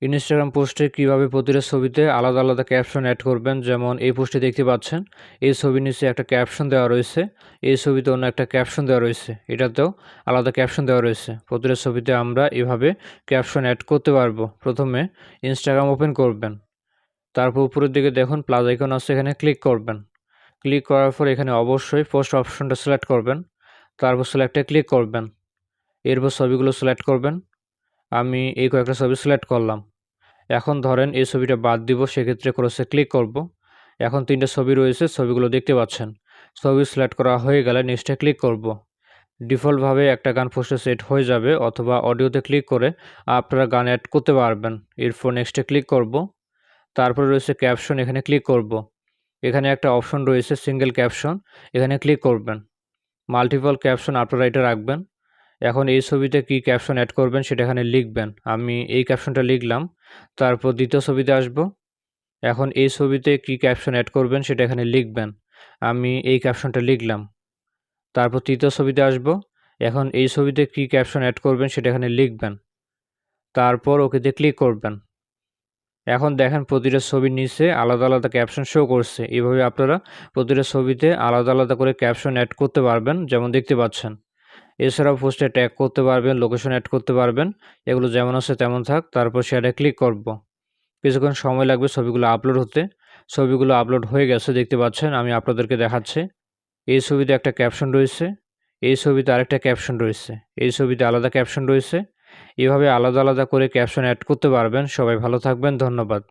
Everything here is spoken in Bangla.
ইনস্টাগ্রাম পোস্টে কিভাবে প্রতিটা ছবিতে আলাদা আলাদা ক্যাপশন অ্যাড করবেন, যেমন এই পোস্টে দেখতে পাচ্ছেন এই ছবির নিচে একটা ক্যাপশন দেওয়া রয়েছে, এই ছবিতে অন্য একটা ক্যাপশন দেওয়া রয়েছে, এটাতেও আলাদা ক্যাপশন দেওয়া রয়েছে। প্রতিটা ছবিতে আমরা এভাবে ক্যাপশন অ্যাড করতে পারবো। প্রথমে ইনস্টাগ্রাম ওপেন করবেন, তারপর উপরের দিকে দেখুন প্লাস আইকন আছে, এখানে ক্লিক করবেন। ক্লিক করার পর এখানে অবশ্যই পোস্ট অপশনটা সিলেক্ট করবেন, তারপর সিলেক্টে ক্লিক করবেন, এরপর ছবিগুলো সিলেক্ট করবেন। আমি এই কয়েকটা ছবি সিলেক্ট করলাম। এখন ধরেন এই ছবিটা বাদ দিব, সেক্ষেত্রে ক্রসে ক্লিক করব। এখন ৩ টা ছবি রয়েছে, ছবিগুলো দেখতে পাচ্ছেন। ছবি সিলেক্ট করা হয়ে গেলে নেক্সটে ক্লিক করব। ডিফল্টভাবে একটা গান পোস্টে সেট হয়ে যাবে, অথবা অডিওতে ক্লিক করে আপনারা গান অ্যাড করতে পারবেন। এরপর নেক্সটে ক্লিক করব। তারপরে রয়েছে ক্যাপশন, এখানে ক্লিক করব। এখানে একটা অপশন রয়েছে সিঙ্গেল ক্যাপশন, এখানে ক্লিক করবেন। মাল্টিপল ক্যাপশন আপনারা এটা রাখবেন। এখন এই ছবিতে কি ক্যাপশন অ্যাড করবেন সেটা এখানে লিখবেন। আমি এই ক্যাপশনটা লিখলাম। তারপর দ্বিতীয় ছবিতে আসব। এখন এই ছবিতে কি ক্যাপশন অ্যাড করবেন সেটা এখানে লিখবেন। আমি এই ক্যাপশনটা লিখলাম। তারপর তৃতীয় ছবিতে আসব। এখন এই ছবিতে কি ক্যাপশন অ্যাড করবেন সেটা এখানে লিখবেন। তারপর ওকেতে ক্লিক করবেন। এখন দেখেন প্রতিটা ছবির নিচে আলাদা আলাদা ক্যাপশন শো করছে। এভাবে আপনারা প্রতিটা ছবিতে আলাদা আলাদা করে ক্যাপশন অ্যাড করতে পারবেন, যেমন দেখতে পাচ্ছেন। এছাড়াও পোস্টে ট্যাগ করতে পারবেন, লোকেশন অ্যাড করতে পারবেন। এগুলো যেমন আছে তেমন থাক। তারপর শেয়ারে ক্লিক করব। কিছুক্ষণ সময় লাগবে ছবিগুলো আপলোড হতে। ছবিগুলো আপলোড হয়ে গেছে দেখতে পাচ্ছেন, আমি আপনাদেরকে দেখাচ্ছি। এই ছবিতে একটা ক্যাপশন রয়েছে, এই ছবিতে আরেকটা ক্যাপশন রয়েছে, এই ছবিতে আলাদা ক্যাপশন রয়েছে। এভাবে আলাদা আলাদা করে ক্যাপশন অ্যাড করতে পারবেন। সবাই ভালো থাকবেন, ধন্যবাদ।